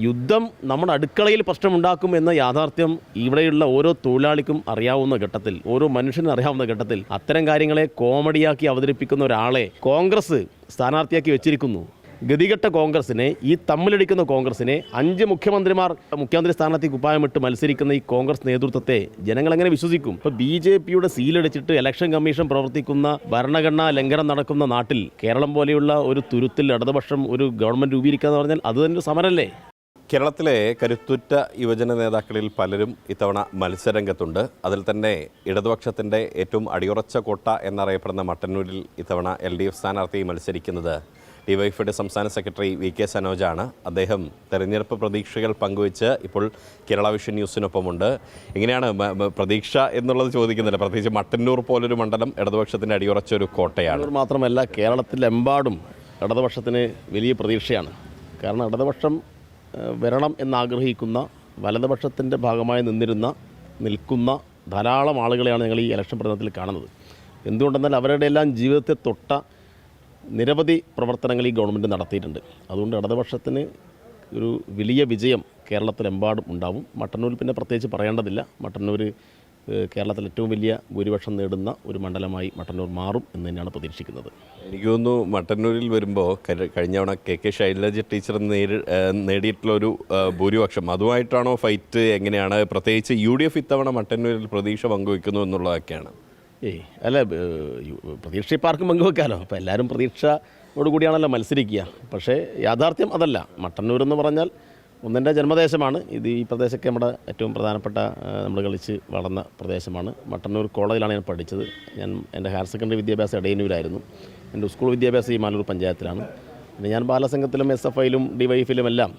യുദ്ധം നമ്മുടെ അടുക്കളയിൽ പ്രശ്നമുണ്ടാക്കും എന്ന യാഥാർത്ഥ്യം ഇവിടെയുള്ള ഓരോ തൊഴിലാളിക്കും അറിയാവുന്ന ഘട്ടത്തിൽ, ഓരോ മനുഷ്യനും അറിയാവുന്ന ഘട്ടത്തിൽ അത്തരം കാര്യങ്ങളെ കോമഡിയാക്കി അവതരിപ്പിക്കുന്ന ഒരാളെ കോൺഗ്രസ് സ്ഥാനാർത്ഥിയാക്കി വെച്ചിരിക്കുന്നു. ഗതികെട്ട കോൺഗ്രസിനെ, ഈ തമ്മിലടിക്കുന്ന കോൺഗ്രസിനെ, 5 മുഖ്യമന്ത്രിമാർ മുഖ്യമന്ത്രി സ്ഥാനാർത്ഥി കുപ്പായമിട്ട് മത്സരിക്കുന്ന ഈ കോൺഗ്രസ് നേതൃത്വത്തെ ജനങ്ങൾ എങ്ങനെ വിശ്വസിക്കും? ഇപ്പോൾ BJPയുടെ സീലടിച്ചിട്ട് ഇലക്ഷൻ കമ്മീഷൻ പ്രവർത്തിക്കുന്ന ഭരണഘടനാ ലംഘനം നടക്കുന്ന നാട്ടിൽ കേരളം പോലെയുള്ള ഒരു തുരുത്തിൽ ഇടതുപക്ഷം ഒരു ഗവൺമെൻറ് രൂപീകരിക്കുക എന്ന് പറഞ്ഞാൽ അത് തന്നെ സമരമല്ലേ? കേരളത്തിലെ കരുത്തുറ്റ യുവജന നേതാക്കളിൽ പലരും ഇത്തവണ മത്സരരംഗത്തുണ്ട്. അതിൽ തന്നെ ഇടതുപക്ഷത്തിൻ്റെ ഏറ്റവും അടിയുറച്ച കോട്ട എന്നറിയപ്പെടുന്ന മട്ടന്നൂരിൽ ഇത്തവണ LDF സ്ഥാനാർത്ഥി മത്സരിക്കുന്നത് ഡിവൈഎഫ്ഐയുടെ സംസ്ഥാന സെക്രട്ടറി VK സനോജാണ്. അദ്ദേഹം തെരഞ്ഞെടുപ്പ് പ്രതീക്ഷകൾ പങ്കുവെച്ച് ഇപ്പോൾ കേരള വിഷൻ ന്യൂസിനൊപ്പമുണ്ട്. എങ്ങനെയാണ് പ്രതീക്ഷ എന്നുള്ളത് ചോദിക്കുന്നില്ല, പ്രത്യേകിച്ച് മട്ടന്നൂർ പോലൊരു മണ്ഡലം ഇടതുപക്ഷത്തിൻ്റെ അടിയുറച്ച ഒരു കോട്ടയാണ്. മാത്രമല്ല കേരളത്തിലെമ്പാടും ഇടതുപക്ഷത്തിന് വലിയ പ്രതീക്ഷയാണ്. കാരണം ഇടതുപക്ഷം വരണം എന്നാഗ്രഹിക്കുന്ന, വലതുപക്ഷത്തിൻ്റെ ഭാഗമായി നിൽക്കുന്ന ധാരാളം ആളുകളെയാണ് ഞങ്ങൾ ഈ ഇലക്ഷൻ പ്രചരണത്തിൽ കാണുന്നത്. എന്തുകൊണ്ടെന്നാൽ അവരുടെ എല്ലാം ജീവിതത്തെ തൊട്ട നിരവധി പ്രവർത്തനങ്ങൾ ഈ ഗവൺമെൻറ് നടത്തിയിട്ടുണ്ട്. അതുകൊണ്ട് ഇടതുപക്ഷത്തിന് ഒരു വലിയ വിജയം കേരളത്തിലെമ്പാടും ഉണ്ടാവും. മട്ടന്നൂരിൽ പിന്നെ പ്രത്യേകിച്ച് പറയേണ്ടതില്ല. മട്ടന്നൂർ കേരളത്തിൽ ഏറ്റവും വലിയ ഭൂരിപക്ഷം നേടുന്ന ഒരു മണ്ഡലമായി മട്ടന്നൂർ മാറും എന്ന് തന്നെയാണ് പ്രതീക്ഷിക്കുന്നത്. എനിക്ക് തോന്നുന്നു മട്ടന്നൂരിൽ വരുമ്പോൾ കഴിഞ്ഞ തവണ KK ശൈലജ ടീച്ചർ നേടിയിട്ടുള്ളൊരു ഭൂരിപക്ഷം അതുമായിട്ടാണോ ഫൈറ്റ്? എങ്ങനെയാണ്? പ്രത്യേകിച്ച് UDF ഇത്തവണ മട്ടന്നൂരിൽ പ്രതീക്ഷ പങ്കുവയ്ക്കുന്നു എന്നുള്ളതൊക്കെയാണ്. അല്ല, പ്രതീക്ഷ ഇപ്പോൾ ആർക്കും പങ്കുവെക്കാമല്ലോ. അപ്പോൾ എല്ലാവരും പ്രതീക്ഷയോടുകൂടിയാണല്ലോ മത്സരിക്കുക. പക്ഷേ യാഥാർത്ഥ്യം അതല്ല. മട്ടന്നൂർ എന്ന് പറഞ്ഞാൽ ഒന്നെൻ്റെ ജന്മദേശമാണ്. ഈ പ്രദേശമൊക്കെ നമ്മുടെ ഏറ്റവും പ്രധാനപ്പെട്ട നമ്മൾ കളിച്ച് വളർന്ന പ്രദേശമാണ്. മട്ടന്നൂർ കോളേജിലാണ് ഞാൻ പഠിച്ചത്. എൻ്റെ ഹയർ സെക്കൻഡറി വിദ്യാഭ്യാസം എടയന്നൂരായിരുന്നു. എൻ്റെ സ്കൂൾ വിദ്യാഭ്യാസം ഈ മാലൂർ പഞ്ചായത്തിലാണ്. പിന്നെ ഞാൻ ബാലസംഘത്തിലും SFIയിലും DYFയിലും എല്ലാം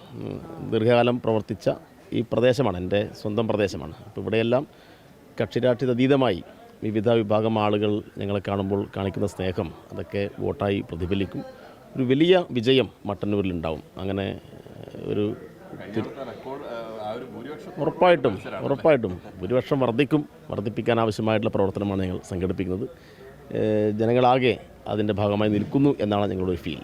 ദീർഘകാലം പ്രവർത്തിച്ച ഈ പ്രദേശമാണ്, എൻ്റെ സ്വന്തം പ്രദേശമാണ്. അപ്പോൾ ഇവിടെയെല്ലാം കക്ഷിരാഷ്ട്രീയതീതമായി വിവിധ വിഭാഗം ആളുകൾ ഞങ്ങളെ കാണുമ്പോൾ കാണിക്കുന്ന സ്നേഹം അതൊക്കെ വോട്ടായി പ്രതിഫലിക്കും. ഒരു വലിയ വിജയം മട്ടന്നൂരിലുണ്ടാവും. അങ്ങനെ ഉറപ്പായിട്ടും ഭൂരിപക്ഷം വർദ്ധിപ്പിക്കാൻ ആവശ്യമായിട്ടുള്ള പ്രവർത്തനമാണ് ഞങ്ങൾ സംഘടിപ്പിക്കുന്നത്. ജനങ്ങളാകെ അതിൻ്റെ ഭാഗമായി നിൽക്കുന്നു എന്നാണ് ഞങ്ങളുടെ ഒരു ഫീൽ.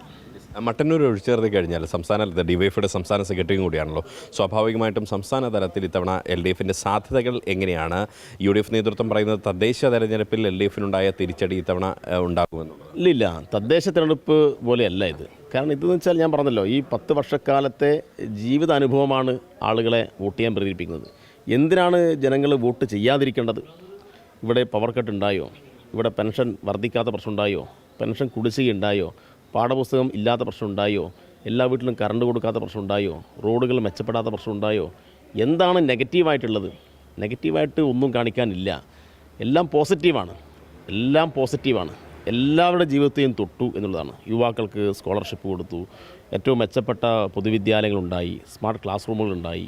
മട്ടന്നൂർ ഒഴിച്ചേർത്തി കഴിഞ്ഞാൽ സംസ്ഥാനത്തെ DYFയുടെ സംസ്ഥാന സെക്രട്ടറിയും കൂടിയാണല്ലോ. സ്വാഭാവികമായിട്ടും സംസ്ഥാന തലത്തിൽ ഇത്തവണ LDFിൻ്റെ സാധ്യതകൾ എങ്ങനെയാണ്? UDF നേതൃത്വം പറയുന്നത് തദ്ദേശ തെരഞ്ഞെടുപ്പിൽ LDFിനുണ്ടായ തിരിച്ചടി ഇത്തവണ ഉണ്ടാകുമെന്നുള്ളത്. ഇല്ല, തദ്ദേശ തെരഞ്ഞെടുപ്പ് പോലെയല്ല ഇത്. കാരണം ഇതെന്ന് വെച്ചാൽ ഞാൻ പറഞ്ഞല്ലോ, ഈ 10 വർഷക്കാലത്തെ ജീവിതാനുഭവമാണ് ആളുകളെ വോട്ട് ചെയ്യാൻ പ്രേരിപ്പിക്കുന്നത്. എന്തിനാണ് ജനങ്ങൾ വോട്ട് ചെയ്യാതിരിക്കേണ്ടത്? ഇവിടെ പവർ കട്ട് ഉണ്ടായോ? ഇവിടെ പെൻഷൻ വർദ്ധിക്കാത്ത പ്രശ്നം ഉണ്ടായോ? പെൻഷൻ കുടിശ്ശിക ഉണ്ടായോ? പാഠപുസ്തകം ഇല്ലാത്ത പ്രശ്നം ഉണ്ടായോ? എല്ലാ വീട്ടിലും കറണ്ട് കൊടുക്കാത്ത പ്രശ്നം ഉണ്ടായോ? റോഡുകൾ മെച്ചപ്പെടാത്ത പ്രശ്നം ഉണ്ടായോ? എന്താണ് നെഗറ്റീവായിട്ടുള്ളത്? നെഗറ്റീവായിട്ട് ഒന്നും കാണിക്കാനില്ല. എല്ലാം പോസിറ്റീവാണ്. എല്ലാവരുടെ ജീവിതത്തെയും തൊട്ടു എന്നുള്ളതാണ്. യുവാക്കൾക്ക് സ്കോളർഷിപ്പ് കൊടുത്തു, ഏറ്റവും മെച്ചപ്പെട്ട പൊതുവിദ്യാലയങ്ങളുണ്ടായി, സ്മാർട്ട് ക്ലാസ് റൂമുകളുണ്ടായി,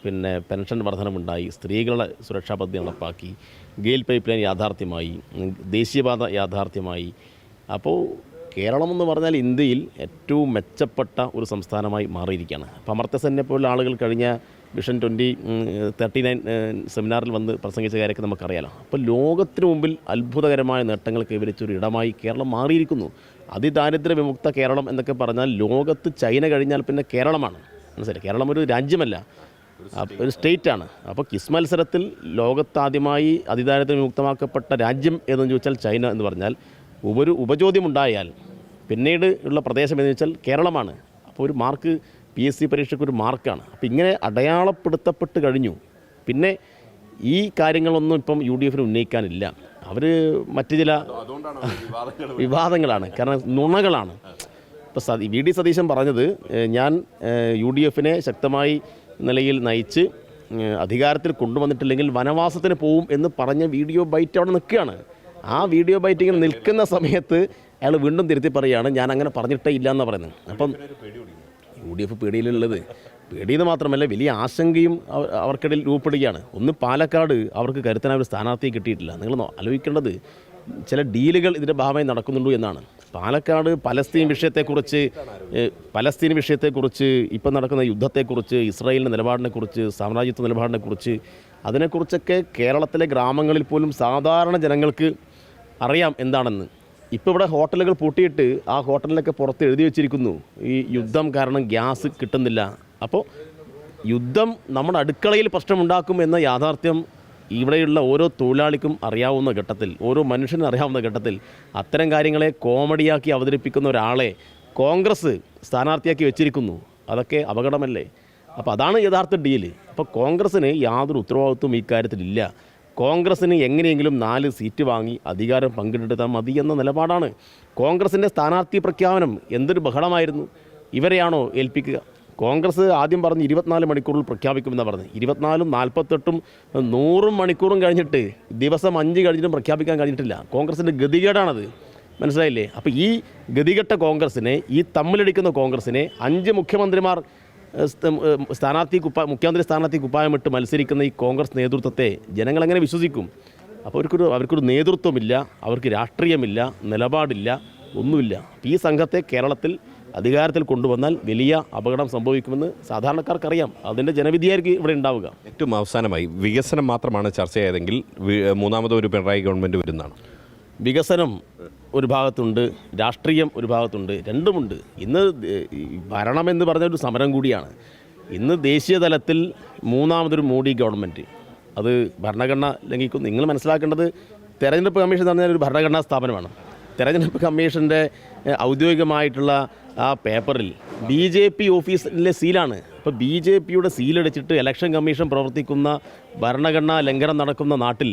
പിന്നെ പെൻഷൻ വർധനമുണ്ടായി, സ്ത്രീകളുടെ സുരക്ഷാ പദ്ധതി നടപ്പാക്കി, ഗെയിൽ പൈപ്പ് ലൈൻ യാഥാർത്ഥ്യമായി, ദേശീയപാത യാഥാർത്ഥ്യമായി. അപ്പോൾ കേരളം എന്ന് പറഞ്ഞാൽ ഇന്ത്യയിൽ ഏറ്റവും മെച്ചപ്പെട്ട ഒരു സംസ്ഥാനമായി മാറിയിരിക്കുകയാണ്. അപ്പോൾ അമർത്യസെന്നെ പോലുള്ള ആളുകൾ കഴിഞ്ഞ വിഷൻ 2039 സെമിനാറിൽ വന്ന് പ്രസംഗിച്ച കാര്യമൊക്കെ നമുക്കറിയാലോ. അപ്പോൾ ലോകത്തിന് മുമ്പിൽ അത്ഭുതകരമായ നേട്ടങ്ങൾ കൈവരിച്ചൊരു ഇടമായി കേരളം മാറിയിരിക്കുന്നു. അതിദാരിദ്ര്യ വിമുക്ത കേരളം എന്നൊക്കെ പറഞ്ഞാൽ ലോകത്ത് ചൈന കഴിഞ്ഞാൽ പിന്നെ കേരളമാണ്. മനസ്സിലായി? കേരളം ഒരു രാജ്യമല്ല, ഒരു സ്റ്റേറ്റാണ്. അപ്പോൾ കിസ് മത്സരത്തിൽ ലോകത്താദ്യമായി അതിദാരിദ്ര്യ വിമുക്തമാക്കപ്പെട്ട രാജ്യം എന്ന് ചോദിച്ചാൽ ചൈന എന്ന് പറഞ്ഞാൽ ഒരു ഉപചോദ്യമുണ്ടായാൽ പിന്നീട് ഉള്ള പ്രദേശം എന്ന് വെച്ചാൽ കേരളമാണ്. അപ്പോൾ ഒരു മാർക്ക് PSC പരീക്ഷയ്ക്ക് ഒരു മാർക്കാണ്. അപ്പോൾ ഇങ്ങനെ അടയാളപ്പെടുത്തപ്പെട്ട് കഴിഞ്ഞു. പിന്നെ ഈ കാര്യങ്ങളൊന്നും ഇപ്പം UDFന് ഉന്നയിക്കാനില്ല. അവർ മറ്റു ചില വിവാദങ്ങളാണ്, കാരണം നുണകളാണ്. ഇപ്പോൾ VD സതീശൻ പറഞ്ഞത് ഞാൻ UDFനെ ശക്തമായി നിലയിൽ നയിച്ച് അധികാരത്തിൽ കൊണ്ടുവന്നിട്ടില്ലെങ്കിൽ വനവാസത്തിന് പോവും എന്ന് പറഞ്ഞ വീഡിയോ ബൈറ്റ് അവിടെ നിൽക്കുകയാണ്. ആ വീഡിയോ ബൈറ്റ് ഇങ്ങനെ നിൽക്കുന്ന സമയത്ത് അയാൾ വീണ്ടും തിരുത്തി പറയുകയാണ് ഞാൻ അങ്ങനെ പറഞ്ഞിട്ടേ ഇല്ല എന്നാണ് പറയുന്നത്. അപ്പം UDF പേടിയിലുള്ളത് പേടിയെന്ന് മാത്രമല്ല വലിയ ആശങ്കയും അവർക്കിടയിൽ രൂപപ്പെടുകയാണ്. ഒന്ന് പാലക്കാട് അവർക്ക് കരുത്തനായ ഒരു സ്ഥാനാർത്ഥിയെ കിട്ടിയിട്ടില്ല. നിങ്ങൾ ആലോചിക്കേണ്ടത് ചില ഡീലുകൾ ഇതിൻ്റെ ഭാഗമായി നടക്കുന്നുണ്ടോ എന്നാണ്. പാലക്കാട് പലസ്തീൻ വിഷയത്തെക്കുറിച്ച് ഇപ്പം നടക്കുന്ന യുദ്ധത്തെക്കുറിച്ച്, ഇസ്രായേലിൻ്റെ നിലപാടിനെക്കുറിച്ച്, സാമ്രാജ്യത്വ നിലപാടിനെക്കുറിച്ച്, അതിനെക്കുറിച്ചൊക്കെ കേരളത്തിലെ ഗ്രാമങ്ങളിൽ പോലും സാധാരണ ജനങ്ങൾക്ക് അറിയാം എന്താണെന്ന്. ഇപ്പോൾ ഇവിടെ ഹോട്ടലുകൾ പൂട്ടിയിട്ട് ആ ഹോട്ടലിലൊക്കെ പുറത്ത് എഴുതി വെച്ചിരിക്കുന്നു ഈ യുദ്ധം കാരണം ഗ്യാസ് കിട്ടുന്നില്ല, അപ്പോൾ യുദ്ധം നമ്മുടെ അടുക്കളയിൽ പ്രശ്നമുണ്ടാക്കും എന്ന യാഥാർത്ഥ്യം ഇവിടെയുള്ള ഓരോ തൊഴിലാളിക്കും അറിയാവുന്ന ഘട്ടത്തിൽ, ഓരോ മനുഷ്യനും അറിയാവുന്ന ഘട്ടത്തിൽ അത്തരം കാര്യങ്ങളെ കോമഡിയാക്കി അവതരിപ്പിക്കുന്ന ഒരാളെ കോൺഗ്രസ് സ്ഥാനാർത്ഥിയാക്കി വെച്ചിരിക്കുന്നു. അതൊക്കെ അപകടമല്ലേ? അപ്പോൾ അതാണ് യഥാർത്ഥ ഡീല്. അപ്പോൾ കോൺഗ്രസ്സിന് യാതൊരു ഉത്തരവാദിത്വം ഇക്കാര്യത്തിലില്ല. കോൺഗ്രസ്സിന് എങ്ങനെയെങ്കിലും 4 സീറ്റ് വാങ്ങി അധികാരം പങ്കിട്ടെടുത്താൽ മതി എന്ന നിലപാടാണ്. കോൺഗ്രസിൻ്റെ സ്ഥാനാർത്ഥി പ്രഖ്യാപനം എന്തൊരു ബഹളമായിരുന്നു. ഇവരെയാണോ ഏൽപ്പിക്കുക? കോൺഗ്രസ് ആദ്യം പറഞ്ഞ് 24 മണിക്കൂറിൽ പ്രഖ്യാപിക്കുമെന്നാണ് പറഞ്ഞത്. 24, 48, 100 മണിക്കൂറും കഴിഞ്ഞിട്ട് ദിവസം 5 കഴിഞ്ഞിട്ടും പ്രഖ്യാപിക്കാൻ കഴിഞ്ഞിട്ടില്ല. കോൺഗ്രസിൻ്റെ ഗതികേടാണത്. മനസ്സിലായില്ലേ? അപ്പോൾ ഈ ഗതികെട്ട കോൺഗ്രസിനെ, ഈ തമ്മിലടിക്കുന്ന കോൺഗ്രസിനെ 5 മുഖ്യമന്ത്രിമാർ മുഖ്യമന്ത്രി സ്ഥാനാർത്ഥി കുപ്പായമിട്ട് മത്സരിക്കുന്ന ഈ കോൺഗ്രസ് നേതൃത്വത്തെ ജനങ്ങളെങ്ങനെ വിശ്വസിക്കും? അപ്പോൾ അവർക്കൊരു നേതൃത്വമില്ല, അവർക്ക് രാഷ്ട്രീയമില്ല, നിലപാടില്ല, ഒന്നുമില്ല. ഈ സംഘത്തെ കേരളത്തിൽ അധികാരത്തിൽ കൊണ്ടുവന്നാൽ വലിയ അപകടം സംഭവിക്കുമെന്ന് സാധാരണക്കാർക്കറിയാം. അതിൻ്റെ ജനവിധിയായിരിക്കും ഇവിടെ ഉണ്ടാവുക. ഏറ്റവും അവസാനമായി, വികസനം മാത്രമാണ് ചർച്ചയായതെങ്കിൽ മൂന്നാമതൊരു പിണറായി ഗവൺമെൻറ് വരുന്നതാണ്. വികസനം ഒരു ഭാഗത്തുണ്ട്, രാഷ്ട്രീയം ഒരു ഭാഗത്തുണ്ട്, രണ്ടുമുണ്ട്. ഇന്ന് ഭരണമെന്ന് പറഞ്ഞ ഒരു സമരം കൂടിയാണ്. ഇന്ന് ദേശീയ തലത്തിൽ മൂന്നാമതൊരു മോഡി ഗവൺമെൻറ്, അത് ഭരണഘടന ലംഘിക്കും. നിങ്ങൾ മനസ്സിലാക്കേണ്ടത്, തെരഞ്ഞെടുപ്പ് കമ്മീഷൻ എന്ന് പറഞ്ഞാൽ ഒരു ഭരണഘടനാ സ്ഥാപനമാണ്. തെരഞ്ഞെടുപ്പ് കമ്മീഷൻ്റെ ഔദ്യോഗികമായിട്ടുള്ള ആ പേപ്പറിൽ BJP ഓഫീസിലെ സീലാണ്. അപ്പോൾ BJPയുടെ സീലടിച്ചിട്ട് ഇലക്ഷൻ കമ്മീഷൻ പ്രവർത്തിക്കുന്ന, ഭരണഘടനാ ലംഘനം നടക്കുന്ന നാട്ടിൽ,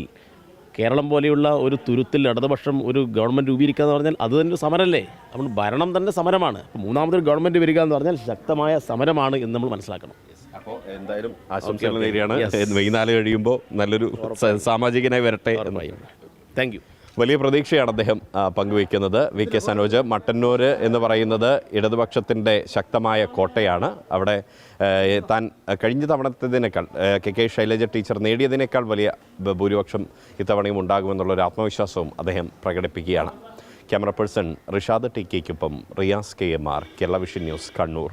കേരളം പോലെയുള്ള ഒരു തുരുത്തിൽ ഇടതുപക്ഷം ഒരു ഗവൺമെൻറ് രൂപീകരിക്കുക എന്ന് പറഞ്ഞാൽ അത് തന്നെ സമരമല്ലേ? അപ്പോൾ ഭരണം തന്നെ സമരമാണ്. അപ്പോൾ മൂന്നാമതൊരു ഗവൺമെൻറ് വരിക എന്ന് പറഞ്ഞാൽ ശക്തമായ സമരമാണ് എന്ന് നമ്മൾ മനസ്സിലാക്കണം. അപ്പോൾ എന്തായാലും ആശംസകൾ നേരെയാണ്. വൈകുന്നേരം കഴിയുമ്പോൾ നല്ലൊരു സാമാജികനായി വരട്ടെ. Thank you. വലിയ പ്രതീക്ഷയാണ് അദ്ദേഹം പങ്കുവയ്ക്കുന്നത്. VK സനോജ്, മട്ടന്നൂർ എന്ന് പറയുന്നത് ഇടതുപക്ഷത്തിൻ്റെ ശക്തമായ കോട്ടയാണ്. അവിടെ താൻ കഴിഞ്ഞ തവണത്തേതിനേക്കാൾ KK ശൈലജ ടീച്ചർ നേടിയതിനേക്കാൾ വലിയ ഭൂരിപക്ഷം ഇത്തവണയും ഉണ്ടാകുമെന്നുള്ളൊരു ആത്മവിശ്വാസവും അദ്ദേഹം പ്രകടിപ്പിക്കുകയാണ്. ക്യാമറ പേഴ്സൺ റിഷാദ് TK-ക്കൊപ്പം Riyas KMR, Kerala vision news, Kannur.